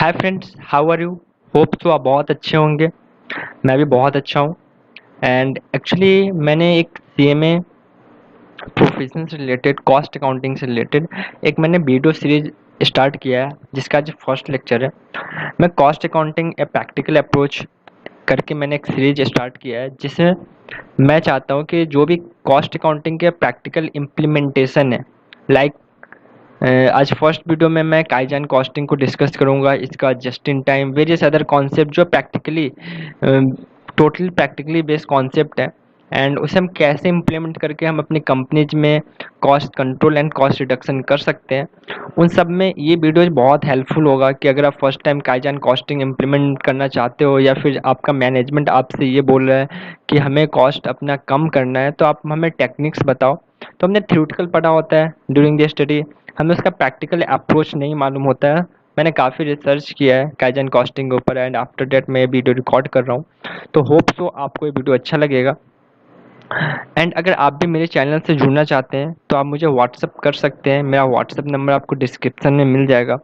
Hi friends, how are you? Hope तो आप बहुत अच्छे होंगे। मैं भी बहुत अच्छा हूँ। एंड एक्चुअली मैंने एक सीएमए प्रोफेशन से रिलेटेड, कॉस्ट अकाउंटिंग से रिलेटेड एक मैंने वीडियो सीरीज स्टार्ट किया है, जिसका आज फर्स्ट लेक्चर है। मैं cost accounting a practical approach करके मैंने एक सीरीज स्टार्ट किया है, जिसमें मैं चाहता हूँ कि जो भी कॉस्ट अकाउंटिंग के प्रैक्टिकल इम्प्लीमेंटेशन है, लाइक आज फर्स्ट वीडियो में मैं काइजन कॉस्टिंग को डिस्कस करूंगा, इसका just in time various other concept जो practically totally practically based concept है, एंड उसे हम कैसे इम्प्लीमेंट करके हम अपनी कंपनीज में cost control and cost reduction कर सकते हैं। उन सब में ये वीडियो बहुत हेल्पफुल होगा कि अगर आप first time kaizen costing implement करना चाहते हो, या फिर आपका मैनेजमेंट आपसे ये बोल रहा है कि हमें कॉस्ट अपना कम करना है, तो आप हमें टेक्निक्स बताओ। तो हमने थ्योरेटिकल पढ़ा होता है ड्यूरिंग द स्टडी, हमें उसका प्रैक्टिकल अप्रोच नहीं मालूम होता है। मैंने काफ़ी रिसर्च किया है काइजन कॉस्टिंग के ऊपर, एंड आफ्टर डेट मैं वीडियो रिकॉर्ड कर रहा हूँ। तो होप सो आपको ये वीडियो अच्छा लगेगा। एंड अगर आप भी मेरे चैनल से जुड़ना चाहते हैं तो आप मुझे व्हाट्सअप कर सकते हैं। मेरा व्हाट्सअप नंबर आपको डिस्क्रिप्शन में मिल जाएगा,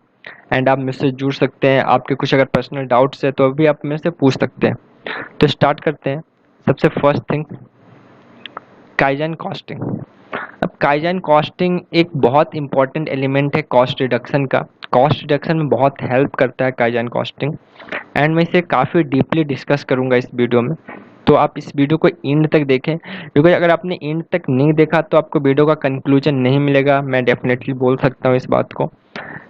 एंड आप मुझसे जुड़ सकते हैं। आपके कुछ अगर पर्सनल डाउट्स है तो भी आप मेरे से पूछ सकते हैं। तो स्टार्ट करते हैं। सबसे फर्स्ट थिंग, काइजन कॉस्टिंग। अब काइजन कॉस्टिंग एक बहुत इंपॉर्टेंट एलिमेंट है कॉस्ट रिडक्शन का। कॉस्ट रिडक्शन में बहुत हेल्प करता है काइजन कॉस्टिंग, एंड मैं इसे काफ़ी डीपली डिस्कस करूंगा इस वीडियो में। तो आप इस वीडियो को एंड तक देखें, क्योंकि अगर आपने एंड तक नहीं देखा तो आपको वीडियो का कंक्लूजन नहीं मिलेगा। मैं डेफिनेटली बोल सकता हूँ इस बात को,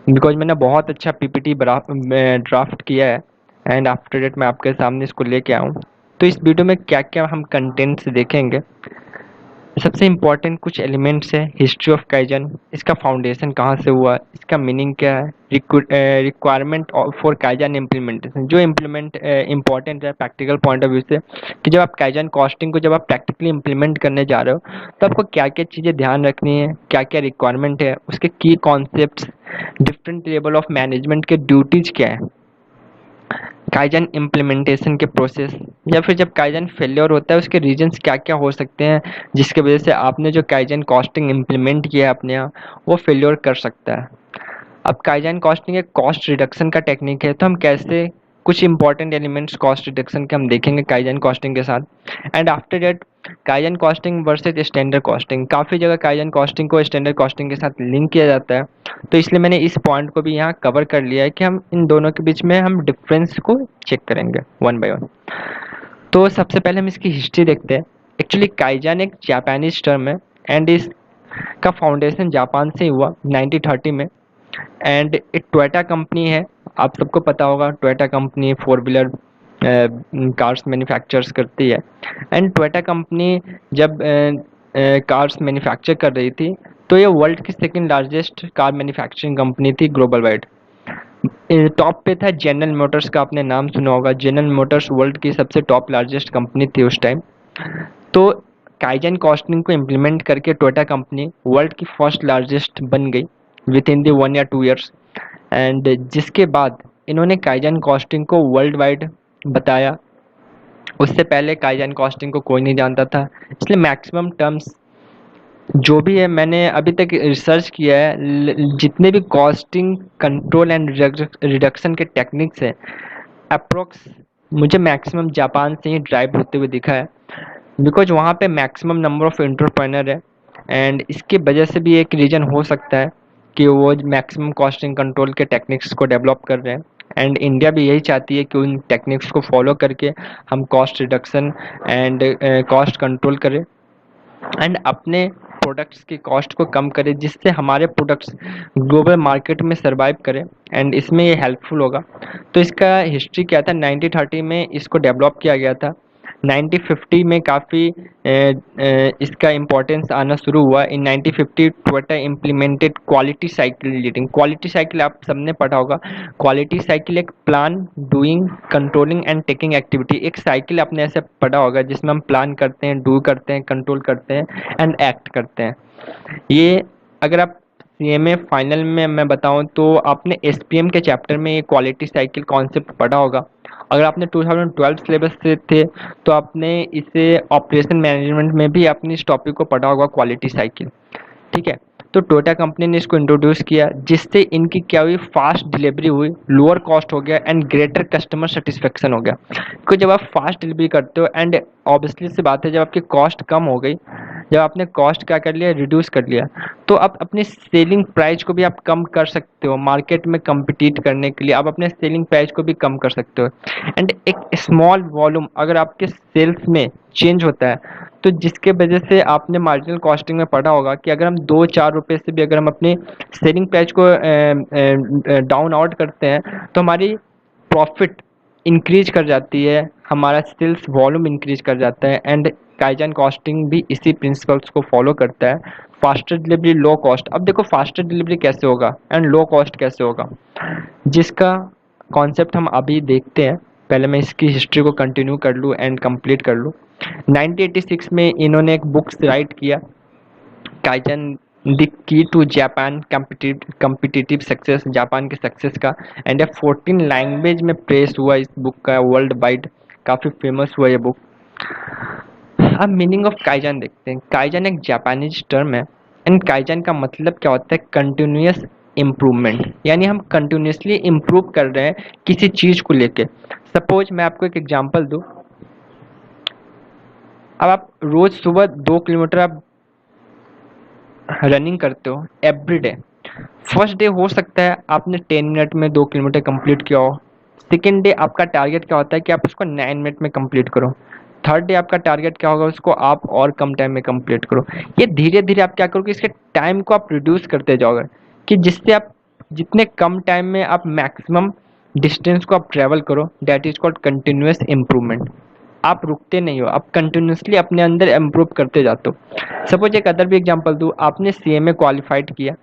बिकॉज मैंने बहुत अच्छा पीपीटी ड्राफ्ट किया है, एंड आफ्टर डेट मैं आपके सामने इसको लेके आऊँ। तो इस वीडियो में क्या क्या हम कंटेंट्स देखेंगे। सबसे इम्पोर्टेंट कुछ एलिमेंट्स है, हिस्ट्री ऑफ काइजन, इसका फाउंडेशन कहाँ से हुआ, इसका मीनिंग क्या है, रिक्वायरमेंट फॉर काइजन इम्प्लीमेंटेशन, जो इम्प्लीमेंट इम्पॉर्टेंट है प्रैक्टिकल पॉइंट ऑफ व्यू से, कि जब आप काइजन कॉस्टिंग को जब आप प्रैक्टिकली इम्प्लीमेंट करने जा रहे हो तो आपको क्या क्या चीज़ें ध्यान रखनी है, क्या क्या रिक्वायरमेंट है, उसके की concepts, different level of management के ड्यूटीज क्या है, काइजन इम्प्लीमेंटेशन के प्रोसेस, या फिर जब काइजन फेलियर होता है उसके रीजंस क्या क्या हो सकते हैं, जिसके वजह से आपने जो काइजन कॉस्टिंग इम्प्लीमेंट किया है अपने यहाँ, वो फेलियर कर सकता है। अब काइजन कॉस्टिंग एक कॉस्ट रिडक्शन का टेक्निक है, तो हम कैसे कुछ इंपॉर्टेंट एलिमेंट्स कॉस्ट रिडक्शन के हम देखेंगे काइजन कॉस्टिंग के साथ। And after that kaizen costing versus standard costing, काफ़ी जगह काइजन कॉस्टिंग को स्टैंडर्ड कॉस्टिंग के साथ लिंक किया जाता है, तो इसलिए मैंने इस पॉइंट को भी यहाँ कवर कर लिया है कि हम इन दोनों के बीच में हम डिफरेंस को चेक करेंगे वन बाय वन। तो सबसे पहले हम इसकी हिस्ट्री देखते हैं। एक्चुअली काइजन एक जापानीज टर्म है, एंड इसका फाउंडेशन जापान से हुआ 1930 में, एंड एक टोयोटा कंपनी है। आप सबको पता होगा Toyota company four wheeler cars manufactures करती है, एंड टोयोटा कंपनी जब कार्स मैन्युफैक्चर कर रही थी तो ये वर्ल्ड की second largest car manufacturing company थी ग्लोबल वाइड। टॉप पे था जनरल मोटर्स का, आपने नाम सुना होगा। जनरल मोटर्स वर्ल्ड की सबसे टॉप लार्जेस्ट कंपनी थी उस टाइम। तो काइजन कॉस्टिंग को इम्प्लीमेंट करके टोयोटा कंपनी वर्ल्ड की फर्स्ट लार्जेस्ट बन गई विद इन दी 1 या 2 ईयर्स। एंड जिसके बाद इन्होंने काइजन कॉस्टिंग को वर्ल्ड वाइड बताया। उससे पहले काइजन कॉस्टिंग को कोई नहीं जानता था, इसलिए मैक्सिमम टर्म्स जो भी है मैंने अभी तक रिसर्च किया है, जितने भी कॉस्टिंग कंट्रोल एंड रिडक्शन के टेक्निक्स हैं, अप्रोक्स मुझे मैक्सिमम जापान से ही ड्राइव होते हुए दिखा है, बिकॉज वहाँ पे मैक्सिमम नंबर ऑफ एंटरप्रेन्योर है। एंड इसके वजह से भी एक रीज़न हो सकता है कि वो मैक्सिमम कॉस्टिंग कंट्रोल के टेक्निक्स को डेवलप कर रहे हैं, एंड इंडिया भी यही चाहती है कि उन टेक्निक्स को फॉलो करके हम cost reduction and cost control करें, एंड अपने प्रोडक्ट्स की कॉस्ट को कम करें, जिससे हमारे प्रोडक्ट्स ग्लोबल मार्केट में सर्वाइव करें, एंड इसमें ये हेल्पफुल होगा। तो इसका हिस्ट्री क्या था, 1930 में इसको डेवलप किया गया था। 1950 में काफ़ी इसका इम्पोर्टेंस आना शुरू हुआ। इन 1950 Toyota implemented quality cycle leading. Quality cycle आप सबने पढ़ा होगा। क्वालिटी साइकिल एक plan, doing, controlling and taking activity, एक साइकिल आपने ऐसे पढ़ा होगा जिसमें हम प्लान करते हैं, डू करते हैं, कंट्रोल करते हैं एंड एक्ट करते हैं। ये अगर आप सीएमए फाइनल में मैं बताऊं तो आपने एसपीएम के चैप्टर में ये क्वालिटी साइकिल कॉन्सेप्ट पढ़ा होगा। अगर आपने 2012 सिलेबस से थे तो आपने इसे ऑपरेशन मैनेजमेंट में भी अपनी इस टॉपिक को पढ़ा होगा, क्वालिटी साइकिल। ठीक है, तो टोयोटा कंपनी ने इसको इंट्रोड्यूस किया, जिससे इनकी क्या हुई, फास्ट डिलीवरी हुई, लोअर कॉस्ट हो गया एंड ग्रेटर कस्टमर सेटिस्फेक्शन हो गया। क्योंकि जब आप फास्ट डिलीवरी करते हो एंड ऑब्वियसली सी बात है, जब आपकी कॉस्ट कम हो गई, जब आपने कॉस्ट क्या कर लिया, रिड्यूस कर लिया, तो आप अपनी सेलिंग प्राइस को भी आप कम कर सकते हो। मार्केट में कम्पिटिट करने के लिए आप अपने सेलिंग प्राइस को भी कम कर सकते हो। एंड एक स्मॉल वॉल्यूम अगर आपके सेल्स में चेंज होता है, तो जिसके वजह से आपने मार्जिनल कॉस्टिंग में पढ़ा होगा कि अगर हम 2-4 रुपए से भी अगर हम अपनी सेलिंग प्राइस को डाउन आउट करते हैं, तो हमारी प्रॉफिट इंक्रीज कर जाती है, हमारा सेल्स वॉल्यूम इंक्रीज कर जाता है। एंड काइजन कॉस्टिंग भी इसी प्रिंसिपल्स को फॉलो करता है, फास्टर डिलीवरी लो कॉस्ट। अब देखो फास्टर डिलीवरी कैसे होगा एंड लो कॉस्ट कैसे होगा, जिसका कॉन्सेप्ट हम अभी देखते हैं। पहले मैं इसकी हिस्ट्री को कंटिन्यू कर लूँ एंड कंप्लीट कर लूँ। 1986 में इन्होंने एक बुक्स राइट किया, kaizen the key to Japan competitive success, Japan के सक्सेस का। एंड 14 लैंग्वेज में प्रेस हुआ इस बुक का, वर्ल्ड वाइड काफ़ी फेमस हुआ ये बुक। अब मीनिंग ऑफ काइजन देखते हैं। काइजन एक जापानीज टर्म है एंड काइजन का मतलब क्या होता है, कंटिन्यूअस इम्प्रूवमेंट, यानी हम कंटिन्यूसली इम्प्रूव कर रहे हैं किसी चीज़ को लेके। सपोज मैं आपको एक एग्जांपल दूँ। अब आप रोज़ सुबह 2 किलोमीटर आप रनिंग करते हो एवरी डे। फर्स्ट डे हो सकता है आपने 10 मिनट में 2 किलोमीटर कंप्लीट किया हो। सेकेंड डे आपका टारगेट क्या होता है कि आप उसको 9 मिनट में कंप्लीट करो। थर्ड डे आपका टारगेट क्या होगा, उसको आप और कम टाइम में कंप्लीट करो। ये धीरे धीरे आप क्या करोगे, इसके टाइम को आप रिड्यूस करते जाओगे, कि जिससे आप जितने कम टाइम में आप मैक्सिमम डिस्टेंस को आप ट्रैवल करो। That is called continuous improvement. आप रुकते नहीं हो, आप कंटिन्यूसली अपने अंदर इम्प्रूव करते जाते हो। सपोज एक अदर भी एग्जांपल दूँ, आपने सीएमए क्वालिफाइड किया,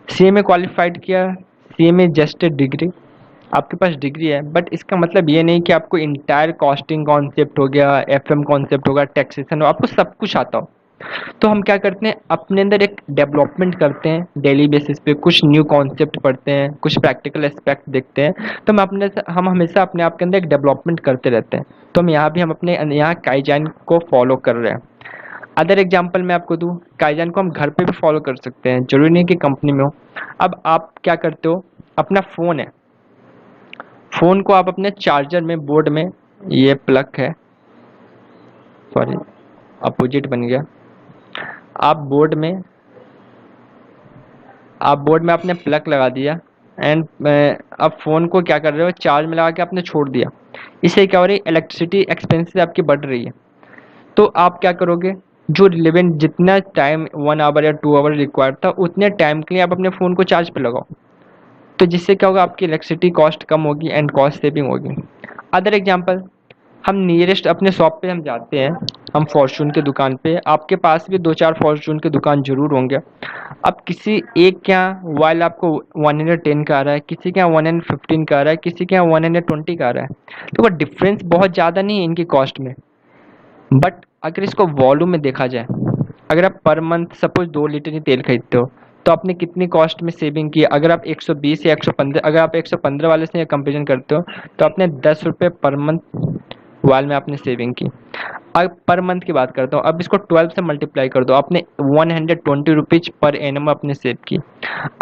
सीएमए क्वालिफाइड किया, सीएमए जस्ट ए डिग्री, आपके पास डिग्री है, बट इसका मतलब ये नहीं कि आपको इंटायर कॉस्टिंग कॉन्सेप्ट हो गया, एफएम कॉन्सेप्ट होगा, टैक्सेशन हो, आपको सब कुछ आता हो। तो हम क्या करते हैं, अपने अंदर एक डेवलपमेंट करते हैं डेली बेसिस पे, कुछ न्यू कॉन्सेप्ट पढ़ते हैं, कुछ प्रैक्टिकल एस्पेक्ट देखते हैं। तो हम हमेशा अपने आप के अंदर एक डेवलपमेंट करते रहते हैं। तो हम यहाँ भी हम अपने यहाँ काइजन को फॉलो कर रहे हैं। अदर एग्जांपल मैं आपको दूँ, काइजन को हम घर पे भी फॉलो कर सकते हैं, जरूरी नहीं कि कंपनी में हो। अब आप क्या करते हो, अपना फ़ोन है, फ़ोन को आप अपने चार्जर में, बोर्ड में, ये प्लग है, सॉरी अपोजिट बन गया। आप बोर्ड में आपने प्लग लगा दिया एंड अब फ़ोन को क्या कर रहे हो, चार्ज में लगा के आपने छोड़ दिया। इससे क्या हो रही है, इलेक्ट्रिसिटी एक्सपेंसेस आपकी बढ़ रही है। तो आप क्या करोगे, जो रिलेवेंट जितना टाइम 1 आवर या 2 आवर रिक्वायर्ड था, उतने टाइम के लिए आप अपने फ़ोन को चार्ज पे लगाओ। तो जिससे क्या होगा, आपकी इलेक्ट्रिसिटी कॉस्ट कम होगी एंड कॉस्ट सेविंग होगी। अदर एग्जांपल, हम नियरेस्ट अपने शॉप पे हम जाते हैं, हम फॉर्चून की दुकान पे, आपके पास भी 2-4 फॉर्चून की दुकान जरूर होंगे। अब किसी एक के यहाँ मोबाइल आपको 110 का आ रहा है, किसी के यहाँ 115 का आ रहा है, किसी के यहाँ 120 का आ रहा है। तो वो डिफरेंस बहुत ज़्यादा नहीं है इनकी कॉस्ट में, बट अगर इसको वॉल्यूम में देखा जाए, अगर आप पर मंथ सपोज 2 लीटर ही तेल खरीदते हो, तो आपने कितनी कॉस्ट में सेविंग की। अगर आप 120 या 115, अगर आप 115 वाले से कंपेरिजन करते हो, तो आपने 10 रुपये पर मंथ वाल में आपने सेविंग की। अब पर मंथ की बात करता हूँ, अब इसको 12 से मल्टीप्लाई कर दो, आपने 120 रुपीज पर एनम आपने सेव की।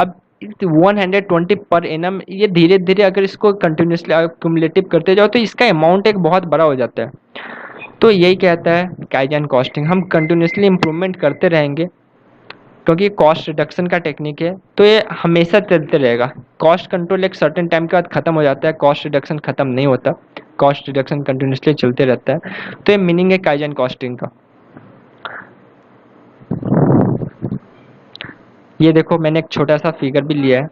अब 120 पर एनम, ये धीरे धीरे अगर इसको कंटिन्यूसली क्यूमुलेटिव करते जाओ, तो इसका अमाउंट एक बहुत बड़ा हो जाता है। तो यही कहता है काइजन कॉस्टिंग, हम कंटिन्यूसली इम्प्रूवमेंट करते रहेंगे, क्योंकि कॉस्ट रिडक्शन का टेक्निक है, तो ये हमेशा चलते रहेगा। कॉस्ट कंट्रोल एक सर्टेन टाइम के बाद खत्म हो जाता है, कॉस्ट रिडक्शन खत्म नहीं होता, कॉस्ट रिडक्शन कंटिन्यूसली चलते रहता है। तो ये मीनिंग है काइजन कॉस्टिंग का। ये देखो मैंने एक छोटा सा फिगर भी लिया है,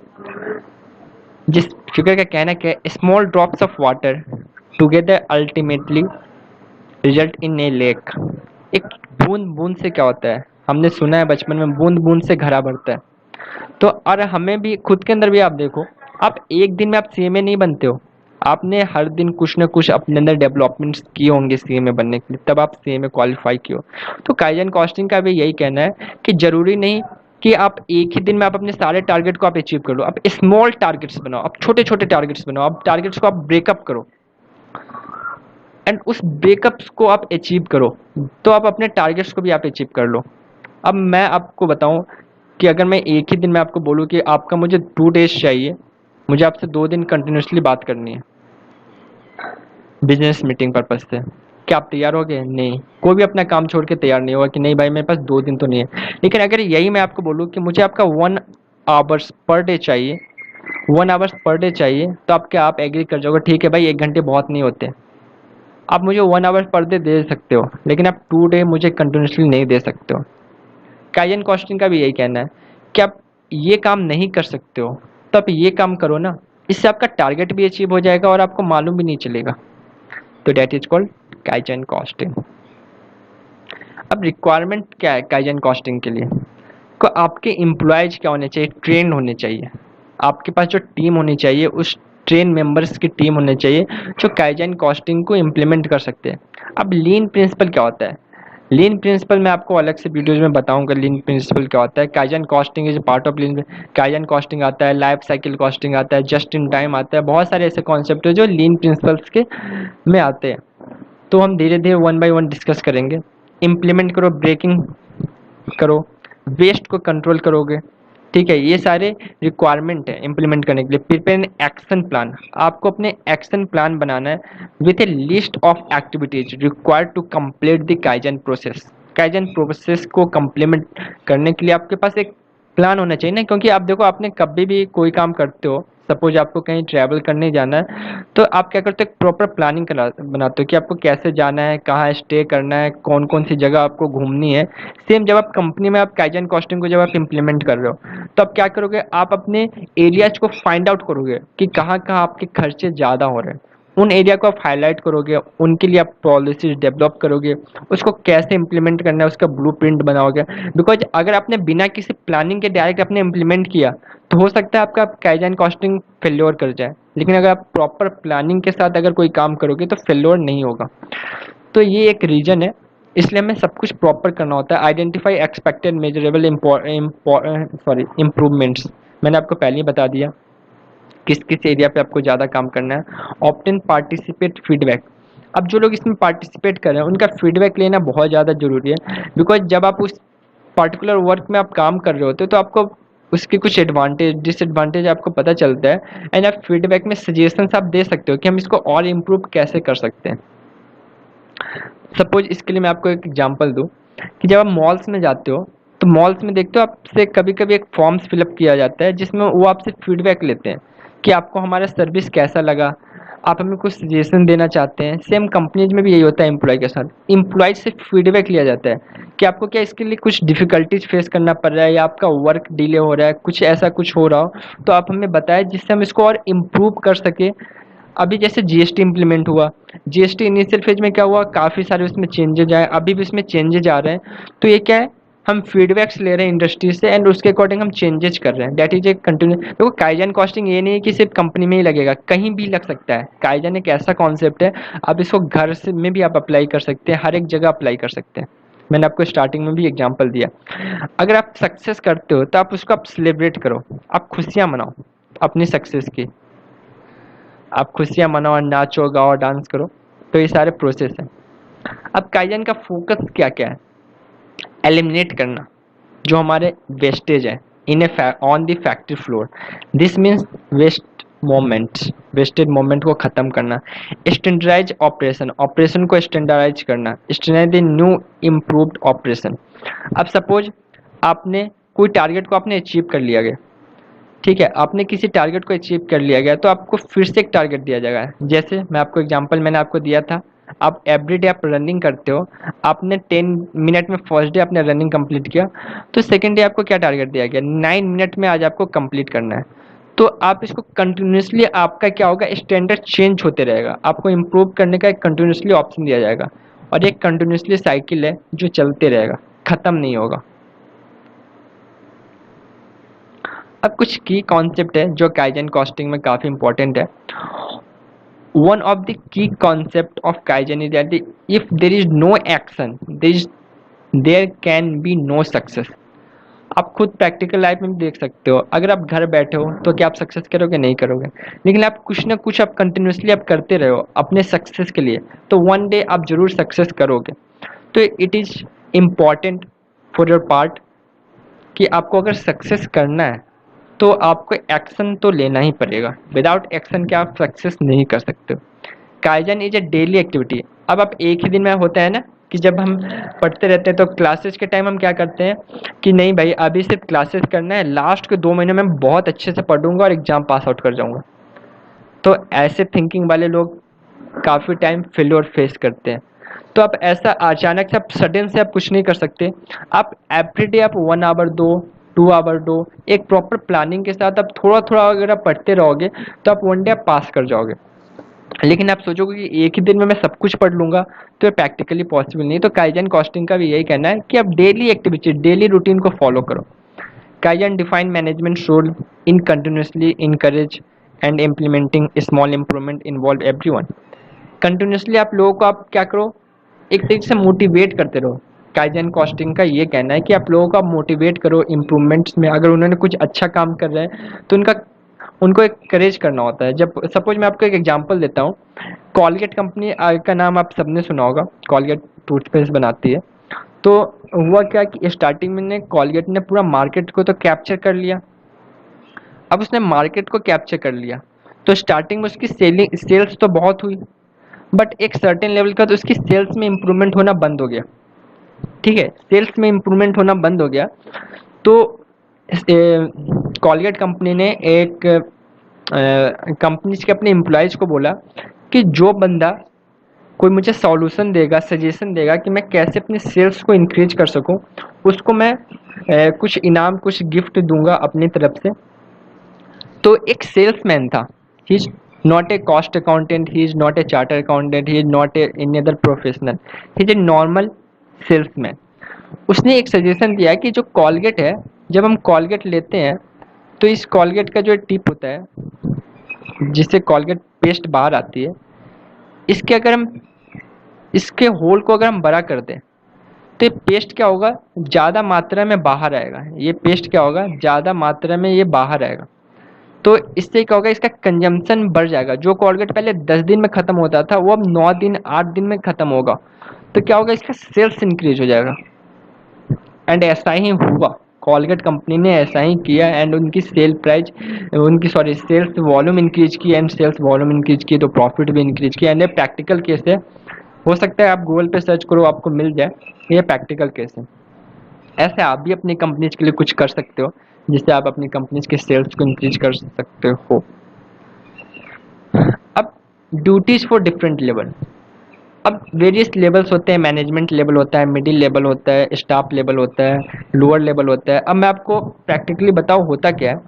जिस फिगर का कहना क्या है, small drops of water together ultimately result in A lake. एक बूंद बूंद से क्या होता है, हमने सुना है बचपन में, बूंद बूंद से घड़ा भरता है। तो और हमें भी खुद के अंदर भी आप देखो, आप एक दिन में आप सीएमए नहीं बनते हो, आपने हर दिन कुछ ना कुछ अपने अंदर डेवलपमेंट्स किए होंगे सीएमए बनने के लिए, तब आप सीएमए क्वालिफाई किए हो। तो काइजन कॉस्टिंग का भी यही कहना है कि जरूरी नहीं कि आप एक ही दिन में आप अपने सारे टारगेट को आप अचीव कर लो। आप स्मॉल टारगेट्स बनाओ, आप छोटे छोटे टारगेट्स बनाओ, आप टारगेट्स को आप ब्रेकअप करो एंड उस ब्रेकअप्स को आप अचीव करो, तो आप अपने टारगेट्स को भी आप अचीव कर लो। अब मैं आपको बताऊं कि अगर मैं एक ही दिन में आपको बोलूँ कि आपका मुझे 2 डेज़ चाहिए, मुझे आपसे 2 दिन कंटिन्यूअसली बात करनी है बिजनेस मीटिंग पर्पज़ से, क्या आप तैयार होगे? नहीं, कोई भी अपना काम छोड़ के तैयार नहीं होगा कि नहीं भाई मेरे पास 2 दिन तो नहीं है। लेकिन अगर यही मैं आपको बोलूँ कि मुझे आपका 1 आवर्स पर डे चाहिए, 1 आवर्स पर डे चाहिए, तो आप क्या आप एग्री कर जाओगे? ठीक है भाई, 1 घंटे बहुत नहीं होते, आप मुझे 1 आवर पर डे दे सकते हो, लेकिन आप 2 डे मुझे कंटिन्यूअसली नहीं दे सकते हो। काइजन कॉस्टिंग का भी यही कहना है कि आप ये काम नहीं कर सकते हो, तो आप ये काम करो ना, इससे आपका टारगेट भी अचीव हो जाएगा और आपको मालूम भी नहीं चलेगा। तो that is called kaizen costing. अब रिक्वायरमेंट क्या है काइजन कॉस्टिंग के लिए? को आपके एम्प्लॉयज क्या होने चाहिए? ट्रेन होने चाहिए। आपके पास जो टीम होनी चाहिए, उस ट्रेन मेंबर्स की टीम होनी चाहिए जो काइजन कॉस्टिंग को इम्प्लीमेंट कर सकते हैं। अब लीन प्रिंसिपल क्या होता है? लीन प्रिंसिपल मैं आपको अलग से वीडियोज में बताऊंगा लीन प्रिंसिपल क्या होता है। Kaizen costing is part of lean. Kaizen costing आता है, लाइफ साइकिल कॉस्टिंग आता है, जस्ट इन टाइम आता है, बहुत सारे ऐसे कॉन्सेप्ट है जो लीन प्रिंसिपल्स के में आते हैं। तो हम धीरे धीरे 1 बाय 1 डिस्कस करेंगे। इम्प्लीमेंट करो, ब्रेकिंग करो, वेस्ट को कंट्रोल करोगे, ठीक है, ये सारे रिक्वायरमेंट है इम्प्लीमेंट करने के लिए। प्रिपेयर एन एक्शन प्लान, आपको अपने एक्शन प्लान बनाना है with a list of activities required to complete the kaizen process. Kaizen process को कंप्लीमेंट करने के लिए आपके पास एक प्लान होना चाहिए ना, क्योंकि आप देखो आपने कभी भी कोई काम करते हो, सपोज आपको कहीं ट्रैवल करने जाना है, तो आप क्या करते हो? प्रॉपर प्लानिंग बनाते हो कि आपको कैसे जाना है, कहाँ स्टे करना है, कौन कौन सी जगह आपको घूमनी है। सेम जब आप कंपनी में आप काइजन कॉस्टिंग को जब आप इम्प्लीमेंट कर रहे हो, तो आप क्या करोगे? आप अपने एरियाज को फाइंड आउट करोगे कि कहाँ कहाँ आपके खर्चे ज़्यादा हो रहे हैं, उन एरिया को आप हाईलाइट करोगे, उनके लिए आप पॉलिसीज डेवलप करोगे, उसको कैसे इंप्लीमेंट करना है उसका ब्लूप्रिंट बनाओगे। बिकॉज अगर आपने बिना किसी प्लानिंग के डायरेक्ट आपने इम्प्लीमेंट किया, तो हो सकता है आपका काइजन कॉस्टिंग फेल्योर कर जाए। लेकिन अगर आप प्रॉपर प्लानिंग के साथ अगर कोई काम करोगे तो फेल्योर नहीं होगा। तो ये एक रीजन है, इसलिए हमें सब कुछ प्रॉपर करना होता है। आइडेंटिफाई एक्सपेक्टेड मेजरेबल इम्प्रूवमेंट्स, मैंने आपको पहले ही बता दिया किस किस एरिया पे आपको ज़्यादा काम करना है। ऑप्टेन पार्टिसिपेट फीडबैक, अब जो लोग इसमें पार्टिसिपेट कर रहे हैं उनका फीडबैक लेना बहुत ज़्यादा ज़रूरी है। बिकॉज जब आप उस पर्टिकुलर वर्क में आप काम कर रहे होते हो तो आपको उसके कुछ एडवांटेज डिसएडवांटेज आपको पता चलता है, एंड आप फीडबैक में सजेशंस आप दे सकते हो कि हम इसको और इम्प्रूव कैसे कर सकते हैं। सपोज इसके लिए मैं आपको एक एग्जांपल दूं कि जब आप मॉल्स में जाते हो, तो मॉल्स में देखते हो आपसे कभी कभी एक फॉर्म्स फिलअप किया जाता है जिसमें वो आपसे फीडबैक लेते हैं कि आपको हमारा सर्विस कैसा लगा, आप हमें कुछ सजेशन देना चाहते हैं। सेम कंपनीज में भी यही होता है, एम्प्लॉय के साथ एम्प्लॉय से फीडबैक लिया जाता है कि आपको क्या इसके लिए कुछ डिफिकल्टीज फेस करना पड़ रहा है, या आपका वर्क डिले हो रहा है, कुछ ऐसा कुछ हो रहा हो, तो आप हमें बताएं जिससे हम इसको और इम्प्रूव कर सके। अभी जैसे जीएसटी इंप्लीमेंट हुआ, जीएसटी इनिशियल फेज में क्या हुआ, काफ़ी सारे उसमें चेंजेज आए, अभी भी उसमें चेंजेज आ रहे हैं। तो ये क्या है, हम फीडबैक्स ले रहे हैं इंडस्ट्री से एंड उसके अकॉर्डिंग हम चेंजेस कर रहे हैं। That is a continue. देखो काइजन कॉस्टिंग ये नहीं है कि सिर्फ कंपनी में ही लगेगा, कहीं भी लग सकता है। काइजन एक ऐसा कॉन्सेप्ट है, आप इसको घर से में भी आप अप्लाई कर सकते हैं, हर एक जगह अप्लाई कर सकते हैं। मैंने आपको स्टार्टिंग में भी एग्जांपल दिया। अगर आप सक्सेस करते हो तो आप उसको आप सेलिब्रेट करो, आप खुशियाँ मनाओ अपनी सक्सेस की, आप खुशियाँ मनाओ और नाचो गाओ डांस करो। तो ये सारे प्रोसेस हैं। अब काइजन का फोकस क्या क्या है? एलिमिनेट करना जो हमारे वेस्टेज है in a on the factory floor. This means wasted movement को ख़त्म करना। स्टैंडर्डाइज ऑपरेशन, ऑपरेशन को स्टैंडर्डाइज करना, स्टैंडर्ड न्यू इम्प्रूव्ड ऑपरेशन। अब सपोज आपने कोई टारगेट को आपने अचीव कर लिया गया, ठीक है, आपने किसी टारगेट को अचीव कर लिया गया, तो आपको फिर से एक टारगेट दिया जाएगा। जैसे मैं आपको एग्जांपल मैंने आपको दिया था, आप एवरीडे आप रनिंग करते हो, आपने 10 मिनट में फर्स्ट डे आपने रनिंग कंप्लीट किया, तो सेकंड डे आपको क्या टारगेट दिया गया, 9 मिनट में आज आपको कंप्लीट करना है। तो आप इसको कंटिन्यूसली, आपका क्या होगा, स्टैंडर्ड चेंज होते रहेगा, आपको इम्प्रूव करने का एक कंटिन्यूसली ऑप्शन दिया जाएगा, और एक कंटिन्यूसली साइकिल है जो चलते रहेगा, ख़त्म नहीं होगा। अब कुछ की कॉन्सेप्ट है जो काइजन कॉस्टिंग में काफ़ी इंपॉर्टेंट है। One of the key concept of kaizen is that if there is no action there can be no success. आप खुद प्रैक्टिकल लाइफ में भी देख सकते हो, अगर आप घर बैठे हो तो क्या आप सक्सेस करोगे? नहीं करोगे। लेकिन आप कुछ ना कुछ आप कंटिन्यूसली आप करते रहो अपने सक्सेस के लिए, तो वन डे आप जरूर सक्सेस करोगे। तो it is important for your part कि आपको अगर सक्सेस करना है तो आपको एक्शन तो लेना ही पड़ेगा। विदाउट एक्शन के आप सक्सेस नहीं कर सकते हो। Kaizen is a daily activity. अब आप एक ही दिन में होता है ना कि जब हम पढ़ते रहते हैं तो क्लासेस के टाइम हम क्या करते हैं कि नहीं भाई अभी सिर्फ क्लासेस करना है, लास्ट के 2 महीने में बहुत अच्छे से पढ़ूंगा और एग्जाम पास आउट कर जाऊंगा। तो ऐसे थिंकिंग वाले लोग काफ़ी टाइम फेल्योर फेस करते हैं। तो आप ऐसा अचानक से आप सडन से आप कुछ नहीं कर सकते। आप एवरीडे आप 1 आवर दो, 2 आवर दो, एक प्रॉपर प्लानिंग के साथ आप थोड़ा थोड़ा अगर आप पढ़ते रहोगे तो आप वन डे आप पास कर जाओगे। लेकिन आप सोचोगे कि एक ही दिन में मैं सब कुछ पढ़ लूंगा तो ये प्रैक्टिकली पॉसिबल नहीं। तो काइजन कॉस्टिंग का भी यही कहना है कि आप डेली एक्टिविटी, डेली रूटीन को फॉलो करो। Kaizen define management role in continuously encourage and implementing small improvement involve everyone. Continuously आप लोगों को आप क्या करो, एक तरीके से मोटिवेट करते रहो। काइजन कॉस्टिंग का ये कहना है कि आप लोगों को आप मोटिवेट करो इम्प्रूवमेंट्स में। अगर उन्होंने कुछ अच्छा काम कर रहे हैं तो उनको एक करेज करना होता है। जब सपोज मैं आपको एक एग्जांपल देता हूँ, कॉलगेट कंपनी का नाम आप सबने सुना होगा, कॉलगेट टूथपेस्ट बनाती है। तो हुआ क्या कि स्टार्टिंग में कॉलगेट ने पूरा मार्केट को तो कैप्चर कर लिया। अब उसने मार्केट को कैप्चर कर लिया तो स्टार्टिंग में उसकी सेल्स तो बहुत हुई, बट एक सर्टेन लेवल का तो उसकी सेल्स में इम्प्रूवमेंट होना बंद हो गया। ठीक है, सेल्स में इम्प्रूवमेंट होना बंद हो गया। तो कॉलगेट कंपनी ने एक कंपनीज के अपने एम्प्लॉयज़ को बोला कि जो बंदा कोई मुझे सॉल्यूशन देगा, सजेशन देगा कि मैं कैसे अपने सेल्स को इंक्रीज कर सकूं, उसको मैं कुछ इनाम, कुछ गिफ्ट दूंगा अपनी तरफ से। तो एक सेल्समैन था, he is not a cost accountant, he is not a charter accountant, he is not a any other professional, he is a normal salesman. उसने एक सजेशन दिया कि जो कॉलगेट है, जब हम कॉलगेट लेते हैं तो इस कॉलगेट का जो टिप होता है जिससे कॉलगेट पेस्ट बाहर आती है, इसके अगर हम इसके होल को अगर हम बड़ा कर दें तो ये पेस्ट क्या होगा, ज़्यादा मात्रा में बाहर आएगा। ये पेस्ट क्या होगा, ज़्यादा मात्रा में ये बाहर आएगा। तो इससे क्या होगा, इसका कंजम्पशन बढ़ जाएगा। जो कॉलगेट पहले 10 दिन में ख़त्म होता था वो अब 9 दिन 8 दिन में ख़त्म होगा। तो क्या होगा, इसका सेल्स इंक्रीज हो जाएगा। एंड ऐसा ही हुआ, कॉलगेट कंपनी ने ऐसा ही किया एंड उनकी सेल्स वॉल्यूम इंक्रीज की एंड सेल्स वॉल्यूम इंक्रीज की तो प्रॉफिट भी इंक्रीज किया। एंड ये प्रैक्टिकल केस है, हो सकता है आप गूगल पे सर्च करो आपको मिल जाए, ये प्रैक्टिकल केस है। ऐसे आप भी अपनी कंपनीज के लिए कुछ कर सकते हो जिससे आप अपनी कंपनीज के सेल्स को इंक्रीज कर सकते हो। अब ड्यूटीज फॉर डिफरेंट लेवल। अब वेरियस लेवल्स होते हैं, मैनेजमेंट लेवल होता है, मिडिल लेवल होता है, स्टाफ लेवल होता है, लोअर लेवल होता है। अब मैं आपको प्रैक्टिकली बताऊँ होता क्या है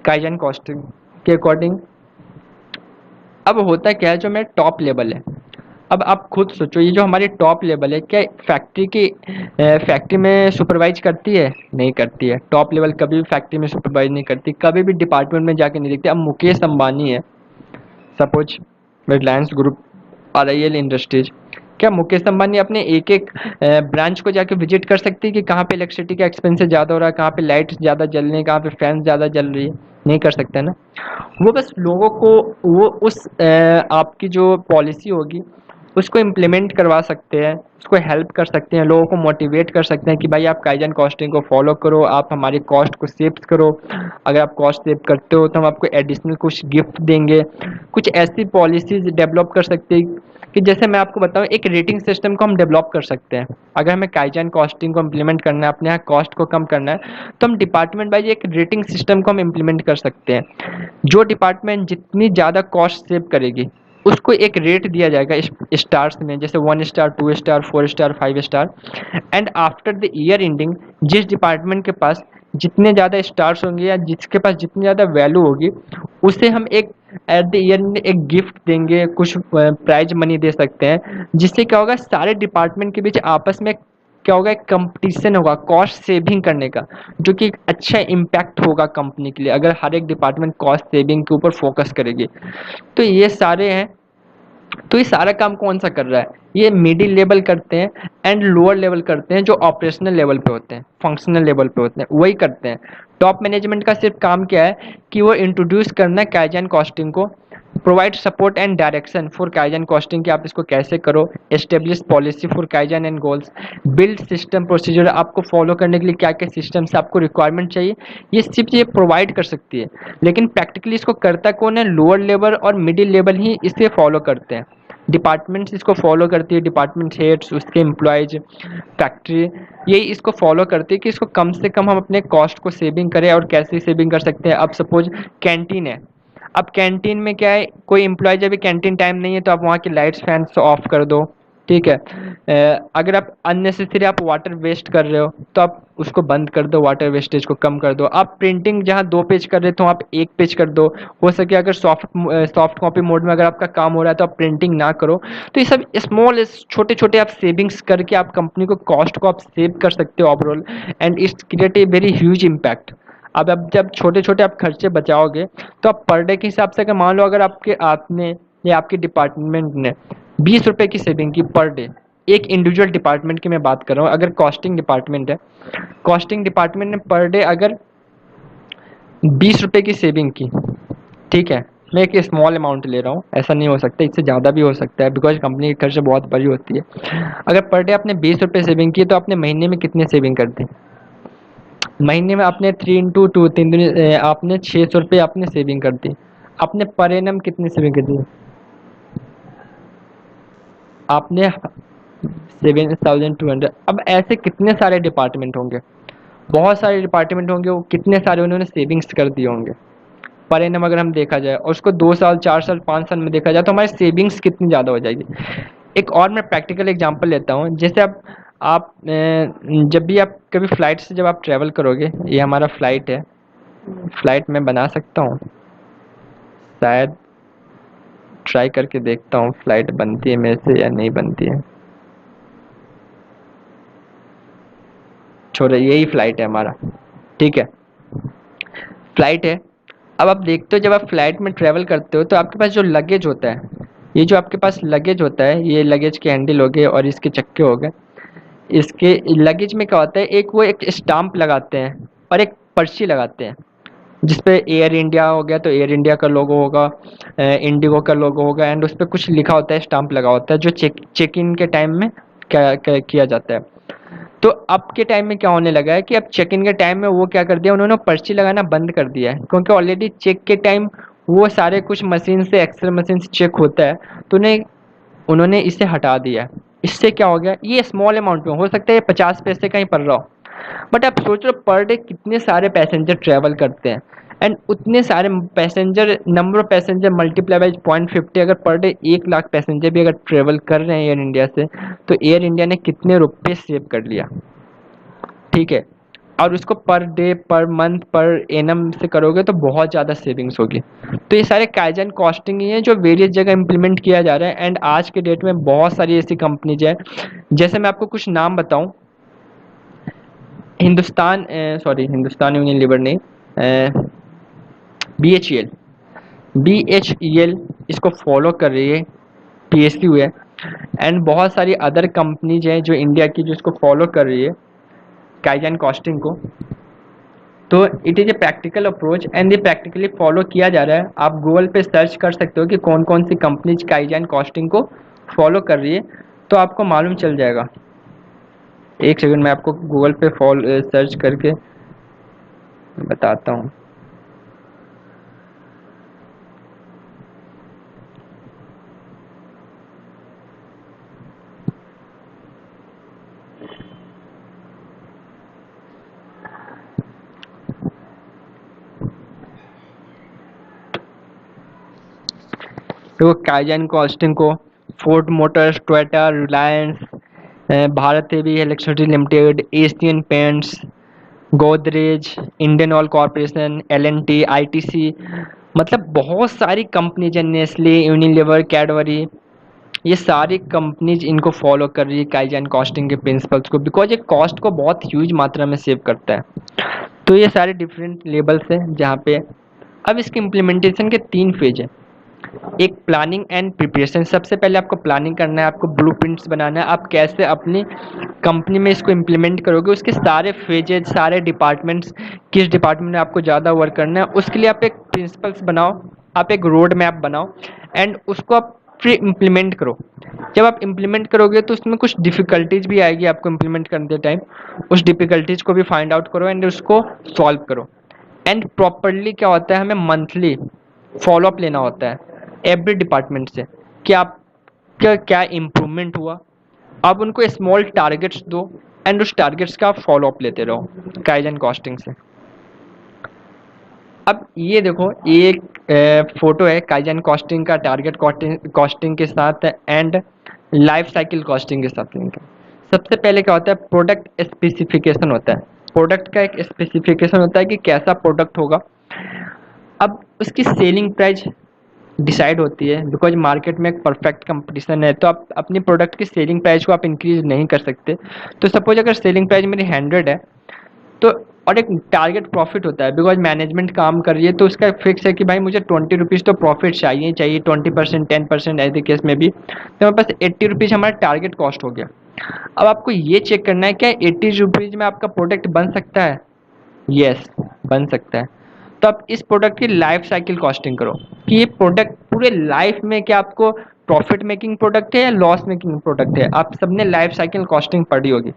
काइजन कॉस्टिंग के अकॉर्डिंग। अब होता क्या है, जो मेरा टॉप लेवल है, अब आप खुद सोचो, ये जो हमारी टॉप लेवल है क्या फैक्ट्री में सुपरवाइज करती है? नहीं करती है। टॉप लेवल कभी भी फैक्ट्री में सुपरवाइज नहीं करती, कभी भी डिपार्टमेंट में जाके नहीं देखती। अब मुकेश अंबानी है, suppose Reliance group, RIL industries, क्या मुकेश अंबानी अपने एक एक ब्रांच को जाके विजिट कर सकती है कि कहाँ पे इलेक्ट्रिसिटी का एक्सपेंसेस ज़्यादा हो रहा है, कहाँ पे लाइट ज़्यादा जल रही है, कहाँ पे फैन ज़्यादा जल रही है? नहीं कर सकता है ना। वो बस लोगों को वो उस आपकी जो पॉलिसी होगी उसको इम्प्लीमेंट करवा सकते हैं, उसको हेल्प कर सकते हैं, लोगों को मोटिवेट कर सकते हैं कि भाई आप काइजन कॉस्टिंग को फॉलो करो, आप हमारी कॉस्ट को सेव करो। अगर आप कॉस्ट सेव करते हो तो हम आपको एडिशनल कुछ गिफ्ट देंगे। कुछ ऐसी पॉलिसीज डेवलप कर सकते हैं कि जैसे मैं आपको बताऊं, एक रेटिंग सिस्टम को हम डेवलप कर सकते हैं। अगर हमें काइजन कॉस्टिंग को इम्प्लीमेंट करना है, अपने यहाँ कॉस्ट को कम करना है, तो हम डिपार्टमेंट वाइज एक रेटिंग सिस्टम को हम इम्प्लीमेंट कर सकते हैं। जो डिपार्टमेंट जितनी ज़्यादा कॉस्ट सेव करेगी उसको एक रेट दिया जाएगा स्टार्स में, जैसे 1 star, 2 star, 4 star, 5 star. And after the year ending जिस डिपार्टमेंट के पास जितने ज़्यादा स्टार्स होंगे या जिसके पास जितनी ज़्यादा वैल्यू होगी उसे हम एक एट द ईयर में एक गिफ्ट देंगे, कुछ प्राइज मनी दे सकते हैं। जिससे क्या होगा, सारे डिपार्टमेंट के बीच आपस में क्या होगा, एक कंपटीशन होगा कॉस्ट सेविंग करने का, जो कि एक अच्छा इम्पैक्ट होगा कंपनी के लिए अगर हर एक डिपार्टमेंट कॉस्ट सेविंग के ऊपर फोकस करेगी। तो ये सारे हैं। तो ये सारा काम कौन सा कर रहा है, ये मिडिल लेवल करते हैं एंड लोअर लेवल करते हैं, जो ऑपरेशनल लेवल पे होते हैं, फंक्शनल लेवल पे होते हैं, वही करते हैं। टॉप मैनेजमेंट का सिर्फ काम क्या है कि वो इंट्रोड्यूस करना है काइजन कॉस्टिंग को provide support and direction for kaizen costing कि आप इसको कैसे करो, establish policy for kaizen and goals, build system procedure, आपको फॉलो करने के लिए क्या क्या सिस्टम्स आपको रिक्वायरमेंट चाहिए, ये सिर्फ ये प्रोवाइड कर सकती है। लेकिन प्रैक्टिकली इसको करता कौन है? लोअर लेवल और मिडिल लेवल ही इसे फॉलो करते हैं। डिपार्टमेंट्स इसको फॉलो करती है, डिपार्टमेंट हेड्स, उसके एम्प्लॉयज, फैक्ट्री, यही इसको फॉलो करती है कि इसको कम से कम हम अपने कॉस्ट को सेविंग करें। और कैसे सेविंग कर सकते हैं? अब सपोज कैंटीन है, अब कैंटीन में क्या है, कोई एम्प्लॉय जब भी कैंटीन टाइम नहीं है तो आप वहाँ की लाइट्स फैंस ऑफ कर दो, ठीक है। अगर आप अननेसेसरी आप वाटर वेस्ट कर रहे हो तो आप उसको बंद कर दो, वाटर वेस्टेज को कम कर दो। आप प्रिंटिंग जहाँ 2 पेज कर रहे हो तो आप 1 पेज कर दो। हो सके अगर सॉफ्ट कॉपी मोड में अगर आपका काम हो रहा है तो आप प्रिंटिंग ना करो। तो ये सब स्मॉल छोटे छोटे आप सेविंग्स करके आप कंपनी को कॉस्ट को आप सेव कर सकते हो overall, and it's create a very huge impact. अब जब छोटे छोटे आप खर्चे बचाओगे तो आप पर डे के हिसाब से, अगर मान लो अगर आपने या आपके डिपार्टमेंट ने 20 रुपए की सेविंग की पर डे, एक इंडिविजुअल डिपार्टमेंट की मैं बात कर रहा हूँ, अगर कॉस्टिंग डिपार्टमेंट है, कॉस्टिंग डिपार्टमेंट ने पर डे अगर 20 रुपए की सेविंग की, ठीक है, मैं एक स्मॉल अमाउंट ले रहा हूँ, ऐसा नहीं हो सकता, इससे ज़्यादा भी हो सकता है बिकॉज कंपनी की खर्च बहुत बड़ी होती है। अगर पर डे आपने 20 रुपये सेविंग की तो आपने महीने में कितनी सेविंग कर दी? महीने में आपने 3 into 2 तीन दिन आपने 600 रुपये आपने सेविंग कर दी। आपने पर एनम कितनी सेविंग कर दी? आपने 7,200। अब ऐसे कितने सारे डिपार्टमेंट होंगे, बहुत सारे डिपार्टमेंट होंगे, वो कितने सारे उन्होंने सेविंग्स कर दिए होंगे पर एनम अगर हम देखा जाए, और उसको 2 साल 4 साल 5 साल में देखा जाए तो हमारी सेविंग्स कितनी ज़्यादा हो जाएगी। एक और मैं प्रैक्टिकल एग्जांपल लेता हूँ, जैसे अब आप जब भी आप कभी फ्लाइट से जब आप ट्रैवल करोगे, ये हमारा फ्लाइट है, फ्लाइट में बना सकता हूँ शायद, ट्राई करके देखता हूँ फ्लाइट बनती है मेरे से या नहीं बनती है। छोड़ो, यही फ्लाइट है हमारा, ठीक है, फ्लाइट है। अब आप देखते हो जब आप फ्लाइट में ट्रैवल करते हो तो आपके पास जो लगेज होता है, ये जो आपके पास लगेज होता है, ये लगेज के हैंडल हो गए और इसके चक्के हो गए, इसके लगेज में क्या होता है, एक वो एक स्टाम्प लगाते हैं और एक पर्ची लगाते हैं जिसपे एयर इंडिया हो गया तो एयर इंडिया का लोगो होगा, इंडिगो का लोगो होगा, एंड उस पर कुछ लिखा होता है, स्टाम्प लगा होता है, जो चेक इन के टाइम में क्या किया जाता है। तो अब के टाइम में क्या होने लगा है कि अब चेक इन के टाइम में वो क्या कर दिया, उन्होंने पर्ची लगाना बंद कर दिया है, क्योंकि ऑलरेडी चेक के टाइम वो सारे कुछ मशीन से, एक्सेल मशीन से चेक होता है, तो उन्होंने इसे हटा दिया है। इससे क्या हो गया, ये स्मॉल अमाउंट में हो सकता है 50 पैसे का ही पड़ रहा हो, बट आप सोच लो पर डे कितने सारे पैसेंजर ट्रैवल करते हैं, एंड उतने सारे passenger, number of passenger multiply by 0.50, अगर पर डे 1 लाख पैसेंजर भी अगर ट्रैवल कर रहे हैं एयर इंडिया से, तो एयर इंडिया ने कितने रुपए सेव कर लिया, ठीक है। और उसको per day, per month, per annum से करोगे तो बहुत ज़्यादा सेविंग्स होगी। तो ये सारे काइजन कॉस्टिंग ही है जो वेरियस जगह इम्प्लीमेंट किया जा रहा है, एंड आज के डेट में बहुत सारी ऐसी कंपनीज है। जैसे मैं आपको कुछ नाम बताऊं, हिंदुस्तान यूनिलीवर नहीं, BHEL, BHEL इसको फॉलो कर रही है, PSU है, एंड बहुत सारी अदर कंपनीज हैं जो इंडिया की जो इसको फॉलो कर रही है काइजन कॉस्टिंग को। तो it is a practical approach and ये प्रैक्टिकली फॉलो किया जा रहा है। आप गूगल पे सर्च कर सकते हो कि कौन कौन सी कंपनीज काइजन कॉस्टिंग को फॉलो कर रही है, तो आपको मालूम चल जाएगा। एक सेकंड में आपको गूगल पे सर्च करके बताता हूँ। तो काइजन कॉस्टिंग को Ford Motors, Toyota, Reliance, Bharat heavy electricity limited, Asian paints, Godrej, Indian oil corporation, L&T, ITC, मतलब बहुत सारी कंपनीज है, नेस्ले, यूनिलीवर, कैडबरी, ये सारी कंपनीज इनको फॉलो कर रही है काइजन कॉस्टिंग के प्रिंसिपल्स को, बिकॉज ये कॉस्ट को बहुत ह्यूज मात्रा में सेव करता है। तो ये सारे डिफरेंट लेवल्स हैं जहाँ पे अब इसके इम्प्लीमेंटेशन के 3 फेज है। एक प्लानिंग एंड प्रिपरेशन, सबसे पहले आपको प्लानिंग करना है, आपको ब्लूप्रिंट्स बनाना है, आप कैसे अपनी कंपनी में इसको इम्प्लीमेंट करोगे, उसके सारे फेजेज, सारे डिपार्टमेंट्स, किस डिपार्टमेंट में आपको ज़्यादा वर्क करना है, उसके लिए आप एक प्रिंसिपल्स बनाओ। आप एक रोड मैप बनाओ एंड उसको आप फिर इम्प्लीमेंट करो। जब आप इम्प्लीमेंट करोगे तो उसमें कुछ डिफ़िकल्टीज भी आएगी आपको इम्प्लीमेंट करते टाइम, उस डिफ़िकल्टीज को भी फाइंड आउट करो एंड उसको सॉल्व करो। एंड प्रॉपरली क्या होता है, हमें मंथली फॉलोअप लेना होता है एवरी डिपार्टमेंट से कि आपका क्या इम्प्रूवमेंट हुआ। आप उनको स्मॉल टारगेट्स दो एंड उस टारगेट्स का आप फॉलोअप लेते रहो काइजन कॉस्टिंग से। अब ये देखो, ये एक फोटो है काइजन कॉस्टिंग का टारगेट कॉस्टिंग के साथ एंड लाइफ साइकिल कॉस्टिंग के साथ लिंक है। सबसे पहले क्या होता है, प्रोडक्ट स्पेसिफिकेशन होता है। प्रोडक्ट का एक स्पेसिफिकेशन होता है कि कैसा प्रोडक्ट होगा। अब उसकी सेलिंग प्राइस डिसाइड होती है, बिकॉज मार्केट में एक परफेक्ट कंपटीशन है, तो आप अपनी प्रोडक्ट की सेलिंग प्राइस को आप इंक्रीज नहीं कर सकते। तो सपोज अगर सेलिंग प्राइस मेरी 100 है तो, और एक टारगेट प्रॉफिट होता है, बिकॉज मैनेजमेंट काम कर रही है तो उसका फिक्स है कि भाई मुझे 20 रुपीज़ तो प्रॉफिट चाहिए चाहिए, 20%, 10% ऐसे केस में भी, तो हमारे पास 80 रुपीज़ हमारा टारगेट कॉस्ट हो गया। अब आपको ये चेक करना है क्या 80 रुपीज़ में आपका प्रोडक्ट बन सकता है। यस, बन सकता है। तो आप इस प्रोडक्ट की लाइफ साइकिल कॉस्टिंग करो कि ये प्रोडक्ट पूरे लाइफ में क्या आपको प्रॉफिट मेकिंग प्रोडक्ट है या लॉस मेकिंग प्रोडक्ट है। आप सबने लाइफ साइकिल कॉस्टिंग पढ़ी होगी,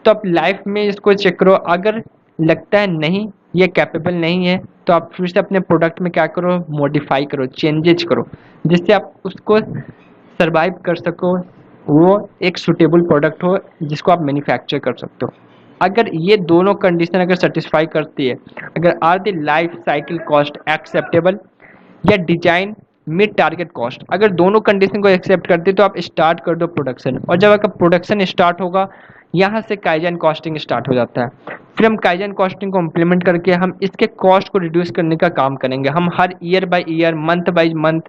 तो आप लाइफ में इसको चेक करो। अगर लगता है नहीं ये कैपेबल नहीं है तो आप फिर से अपने प्रोडक्ट में क्या करो, मॉडिफाई करो, चेंजेज करो, जिससे आप उसको सरवाइव कर सको, वो एक सुटेबल प्रोडक्ट हो जिसको आप मैन्युफैक्चर कर सकते हो। अगर ये दोनों कंडीशन अगर सेटिस्फाई करती है, अगर are the life cycle cost acceptable या डिजाइन मिड टारगेट कॉस्ट, अगर दोनों कंडीशन को एक्सेप्ट करते हैं तो आप स्टार्ट कर दो प्रोडक्शन। और जब आपका प्रोडक्शन स्टार्ट होगा, यहाँ से काइजन कॉस्टिंग स्टार्ट हो जाता है। फिर हम काइजन कॉस्टिंग को इम्प्लीमेंट करके हम इसके कॉस्ट को रिड्यूस करने का काम करेंगे। हम हर year by year, month by month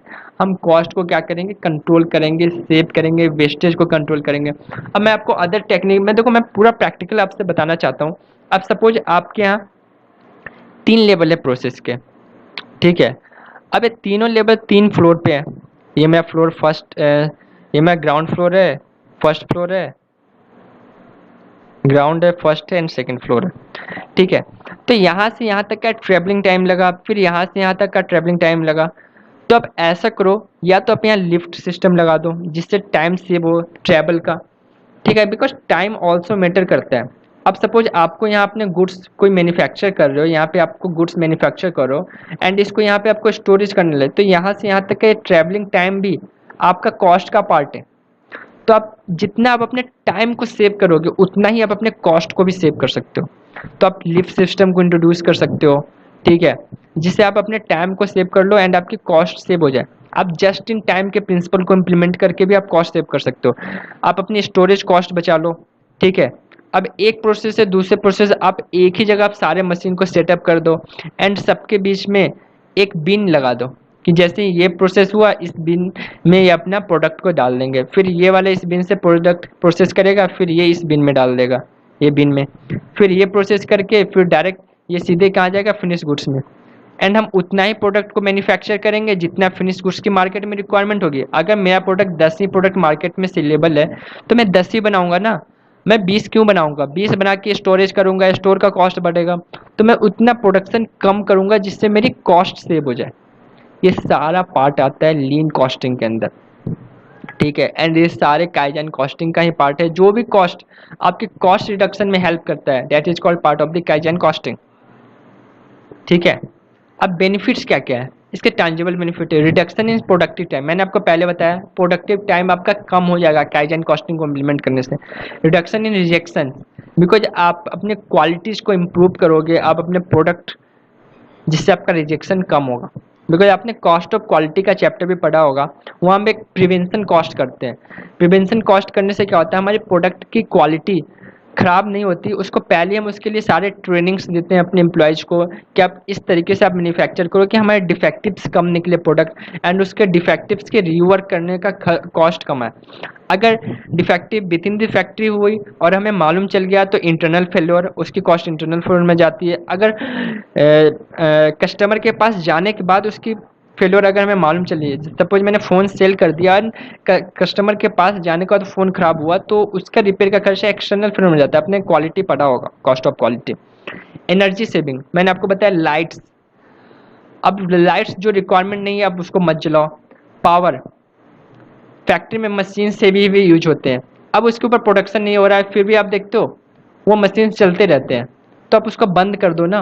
हम कॉस्ट को क्या करेंगे, कंट्रोल करेंगे, सेव करेंगे, वेस्टेज को कंट्रोल करेंगे। अब मैं आपको अदर टेक्निक में, देखो मैं पूरा प्रैक्टिकल आपसे बताना चाहता हूँ। अब सपोज आपके यहाँ 3 लेवल है प्रोसेस के, ठीक है। अब ये तीनों लेवल 3 फ्लोर पे है। ये मेरा फ्लोर फर्स्ट, ये मेरा ग्राउंड फ्लोर है, फर्स्ट फ्लोर है, ग्राउंड है, फर्स्ट है एंड सेकंड फ्लोर है, ठीक है। तो यहाँ से यहाँ तक का ट्रैवलिंग टाइम लगा, फिर यहाँ से यहाँ तक का ट्रैवलिंग टाइम लगा। तो अब ऐसा करो, या तो आप यहाँ लिफ्ट सिस्टम लगा दो जिससे टाइम सेव हो ट्रैवल का, ठीक है, बिकॉज टाइम ऑल्सो मैटर करता है। अब सपोज आपको यहाँ अपने गुड्स कोई मैन्युफैक्चर कर रहे हो, यहाँ पे आपको गुड्स मैन्युफैक्चर करो एंड इसको यहाँ पे आपको स्टोरेज करने लगे, तो यहाँ से यहाँ तक का ट्रैवलिंग टाइम भी आपका कॉस्ट का पार्ट है। तो आप जितना आप अपने टाइम को सेव करोगे उतना ही आप अपने कॉस्ट को भी सेव कर सकते हो। तो आप लिफ्ट सिस्टम को इंट्रोड्यूस कर सकते हो, ठीक है, जिससे आप अपने टाइम को सेव कर लो एंड आपकी कॉस्ट सेव हो जाए। आप जस्ट इन टाइम के प्रिंसिपल को इम्प्लीमेंट करके भी आप कॉस्ट सेव कर सकते हो। आप अपनी स्टोरेज कॉस्ट बचा लो, ठीक है। अब एक प्रोसेस से दूसरे प्रोसेस, आप एक ही जगह आप सारे मशीन को सेटअप कर दो एंड सबके बीच में एक बिन लगा दो कि जैसे ये प्रोसेस हुआ इस बिन में ये अपना प्रोडक्ट को डाल देंगे, फिर ये वाले इस बिन से प्रोडक्ट प्रोसेस करेगा, फिर ये इस बिन में डाल देगा, ये बिन में, फिर ये प्रोसेस करके फिर डायरेक्ट ये सीधे कहाँ जाएगा, फिनिश गुड्स में। एंड हम उतना ही प्रोडक्ट को मैन्युफैक्चर करेंगे जितना फिनिश गुड्स की मार्केट में रिक्वायरमेंट होगी। अगर मेरा प्रोडक्ट 10 ही प्रोडक्ट मार्केट में सेलेबल है तो मैं 10 ही बनाऊंगा ना, मैं 20 क्यों बनाऊंगा, 20 बना के स्टोरेज करूंगा, स्टोर का कॉस्ट बढ़ेगा, तो मैं उतना प्रोडक्शन कम करूंगा जिससे मेरी कॉस्ट सेव हो जाए। ये सारा पार्ट आता है लीन कॉस्टिंग के अंदर, ठीक है। एंड ये सारे काइजन कॉस्टिंग का ही पार्ट है। जो भी कॉस्ट आपकी कॉस्ट रिडक्शन में हेल्प करता है, that is called part of the kaizen costing, ठीक है। अब बेनिफिट्स क्या क्या है इसके, टैंजिबल बेनिफिट है रिडक्शन इन प्रोडक्टिव टाइम। मैंने आपको पहले बताया प्रोडक्टिव टाइम आपका कम हो जाएगा काइजन कॉस्टिंग को इम्प्लीमेंट करने से। रिडक्शन इन रिजेक्शन, बिकॉज आप अपने क्वालिटीज को इम्प्रूव करोगे, आप अपने प्रोडक्ट, जिससे आपका रिजेक्शन कम होगा। बिकॉज आपने कॉस्ट ऑफ क्वालिटी का चैप्टर भी पढ़ा होगा, वहाँ हम एक प्रिवेंशन कॉस्ट करते हैं। प्रिवेंशन कॉस्ट करने से क्या होता है, हमारे प्रोडक्ट की क्वालिटी खराब नहीं होती, उसको पहले हम उसके लिए सारे ट्रेनिंग्स देते हैं अपने एम्प्लॉयज़ को कि आप इस तरीके से आप मैन्युफैक्चर करो कि हमारे डिफेक्टिव्स कम निकले प्रोडक्ट एंड उसके डिफेक्टिव्स के रिवर्क करने का कॉस्ट कम है। अगर defective with in the factory हुई और हमें मालूम चल गया तो इंटरनल फेल्योर, उसकी कॉस्ट इंटरनल फेल्योर में जाती है। अगर कस्टमर के पास जाने के बाद उसकी फेल्योर अगर हमें मालूम चली, सपोज मैंने फ़ोन सेल कर दिया, कस्टमर के पास जाने के बाद फ़ोन ख़राब हुआ तो उसका रिपेयर का खर्चा एक्सटर्नल फेल्योर में जाता है। आपने क्वालिटी पढ़ा होगा, cost of quality. Energy saving, मैंने आपको बताया लाइट्स, अब लाइट्स जो रिक्वायरमेंट नहीं है अब उसको मत जलाओ। पावर, फैक्ट्री में मशीन से भी यूज होते हैं, अब उसके ऊपर प्रोडक्शन नहीं हो रहा है फिर भी आप देखते हो वो मशीन चलते रहते हैं, तो आप उसको बंद कर दो ना।